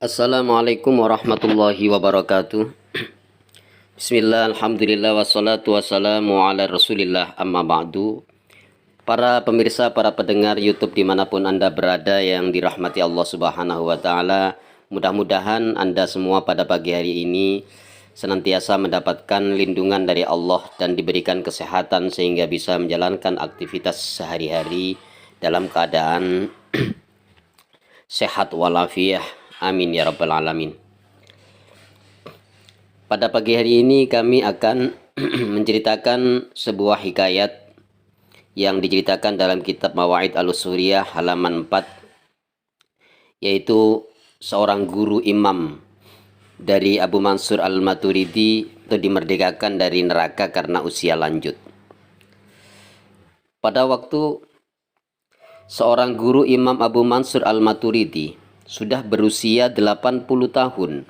Assalamualaikum warahmatullahi wabarakatuh. Bismillah, alhamdulillah, wassalatu wassalamu ala rasulillah, amma ba'du. Para pemirsa, para pendengar YouTube dimanapun Anda berada yang dirahmati Allah subhanahu wa ta'ala, mudah-mudahan Anda semua pada pagi hari ini senantiasa mendapatkan lindungan dari Allah dan diberikan kesehatan sehingga bisa menjalankan aktivitas sehari-hari dalam keadaan sehat walafiat. Amin ya rabbal alamin. Pada pagi hari ini kami akan menceritakan sebuah hikayat yang diceritakan dalam kitab Mawaid al-Usuriyah halaman 4, yaitu seorang guru imam dari Abu Mansur al-Maturidi itu dimerdekakan dari neraka karena usia lanjut. Pada waktu seorang guru Imam Abu Mansur al-Maturidi sudah berusia 80 tahun.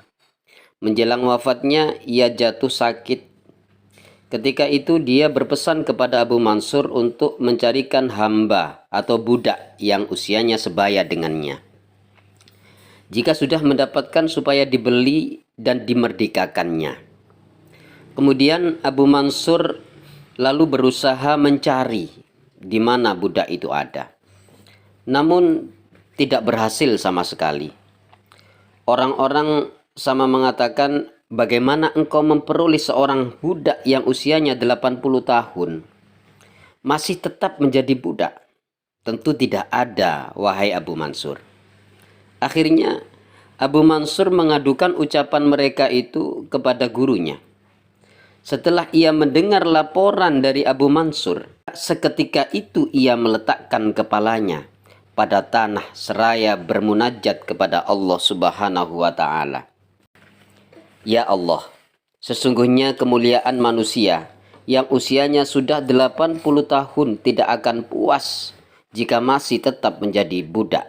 Menjelang wafatnya, ia jatuh sakit. Ketika itu dia berpesan kepada Abu Mansur untuk mencarikan hamba atau budak yang usianya sebaya dengannya. Jika sudah mendapatkan supaya dibeli dan dimerdekakannya. Kemudian Abu Mansur lalu berusaha mencari di mana budak itu ada. Namun tidak berhasil sama sekali. Orang-orang sama mengatakan, bagaimana engkau memperoleh seorang budak yang usianya 80 tahun masih tetap menjadi budak? Tentu tidak ada, wahai Abu Mansur. Akhirnya Abu Mansur mengadukan ucapan mereka itu kepada gurunya. Setelah ia mendengar laporan dari Abu Mansur, seketika itu ia meletakkan kepalanya pada tanah seraya bermunajat kepada Allah Subhanahu wa ta'ala. Ya Allah, sesungguhnya kemuliaan manusia yang usianya sudah 80 tahun tidak akan puas jika masih tetap menjadi budak.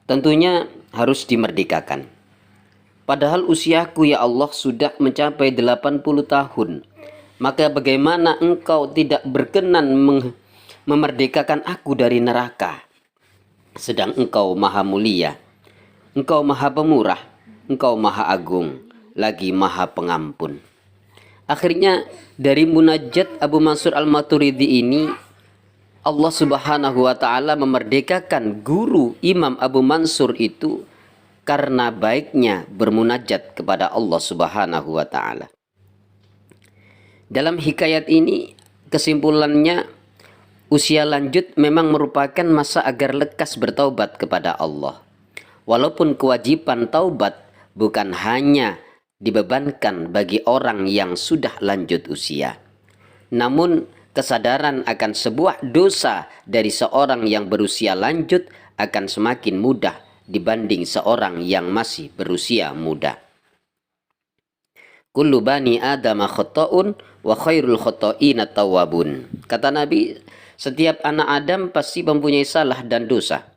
Tentunya harus dimerdekakan. Padahal usiaku ya Allah sudah mencapai 80 tahun. Maka bagaimana engkau tidak berkenan memerdekakan aku dari neraka? Sedang engkau maha mulia, engkau maha pemurah, engkau maha agung, lagi maha pengampun. Akhirnya dari munajat Abu Mansur al-Maturidi ini, Allah subhanahu wa ta'ala memerdekakan guru Imam Abu Mansur itu karena baiknya bermunajat kepada Allah subhanahu wa ta'ala. Dalam hikayat ini kesimpulannya, usia lanjut memang merupakan masa agar lekas bertaubat kepada Allah. Walaupun kewajiban taubat bukan hanya dibebankan bagi orang yang sudah lanjut usia. Namun kesadaran akan sebuah dosa dari seorang yang berusia lanjut akan semakin mudah dibanding seorang yang masih berusia muda. Kullu bani adama khata'un wa khairul khata'ina tawwabun. Kata Nabi, setiap anak Adam pasti mempunyai salah dan dosa.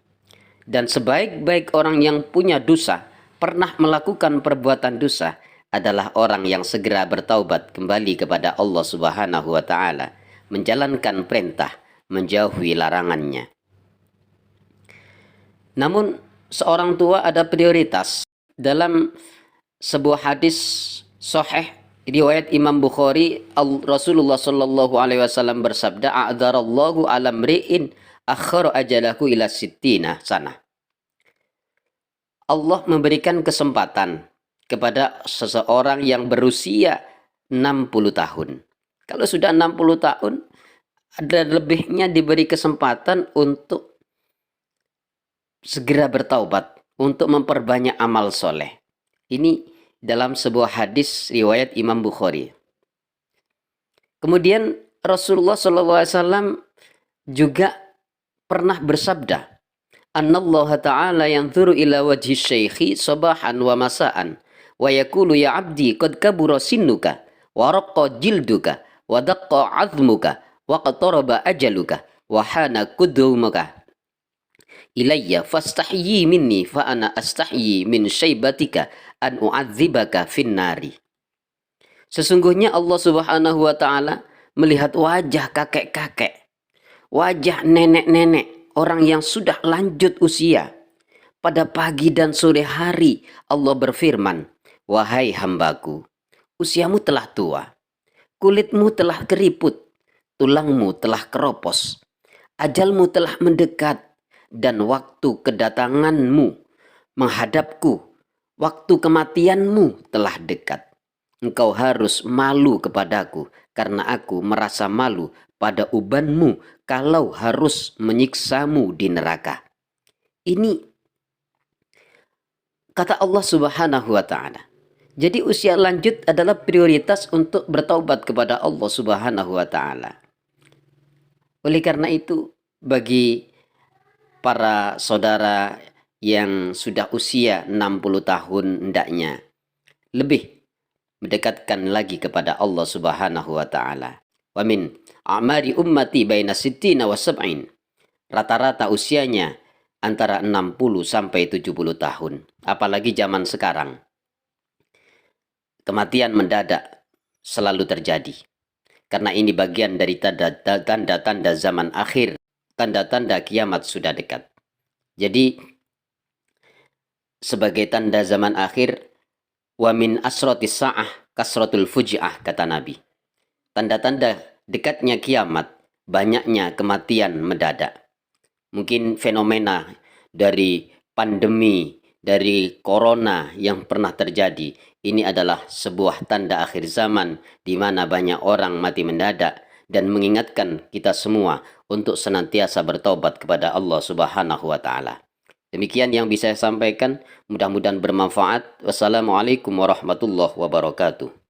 Dan sebaik-baik orang yang punya dosa, pernah melakukan perbuatan dosa, adalah orang yang segera bertaubat kembali kepada Allah Subhanahu wa ta'ala, menjalankan perintah, menjauhi larangannya. Namun, seorang tua ada prioritas. Dalam sebuah hadis sahih riwayat Imam Bukhari, Rasulullah sallallahu alaihi wasallam bersabda, a'dzarallahu ala mri'in akhara ajalahu ila sittina sana. Allah memberikan kesempatan kepada seseorang yang berusia 60 tahun. Kalau sudah 60 tahun, ada lebihnya diberi kesempatan untuk segera bertaubat, untuk memperbanyak amal soleh. Ini dalam sebuah hadis riwayat Imam Bukhari. Kemudian Rasulullah SAW juga pernah bersabda, Annallaha ta'ala yanzuru ila wajhi syaikhi sabahan wa masaan wa yakulu ya abdi qad kabura sinnuka wa raqqa jilduka wa daqqa azmuka wa qataraba ajaluka wa hana qudumuka ilayya fastahyi minni fa ana astahyi min syaibatika an u'adzibaka finnari. Sesungguhnya Allah Subhanahu wa ta'ala melihat wajah kakek-kakek, wajah nenek-nenek, orang yang sudah lanjut usia, pada pagi dan sore hari Allah berfirman, "Wahai hambaku, usiamu telah tua, kulitmu telah keriput, tulangmu telah keropos, ajalmu telah mendekat, dan waktu kedatanganmu menghadapku, waktu kematianmu telah dekat. Engkau harus malu kepadaku, karena aku merasa malu pada ubanmu kalau harus menyiksamu di neraka." Ini kata Allah Subhanahu wa Ta'ala. Jadi usia lanjut adalah prioritas untuk bertaubat kepada Allah Subhanahu wa Ta'ala. Oleh karena itu, bagi para saudara yang sudah usia 60 tahun hendaknya lebih mendekatkan lagi kepada Allah Subhanahu wa Ta'ala. Wa min a'mari ummati baina sittina wa sab'in. Rata-rata usianya antara 60 sampai 70 tahun. Apalagi zaman sekarang. Kematian mendadak selalu terjadi. Karena ini bagian dari tanda-tanda zaman akhir. Tanda-tanda kiamat sudah dekat. Jadi, sebagai tanda zaman akhir, wa min asratis sa'ah kasratul fuji'ah, kata Nabi. Tanda-tanda dekatnya kiamat, banyaknya kematian mendadak. Mungkin fenomena dari pandemi, dari corona yang pernah terjadi, ini adalah sebuah tanda akhir zaman di mana banyak orang mati mendadak dan mengingatkan kita semua untuk senantiasa bertobat kepada Allah Subhanahu wa Ta'ala. Demikian yang bisa saya sampaikan, mudah-mudahan bermanfaat. Wassalamualaikum warahmatullahi wabarakatuh.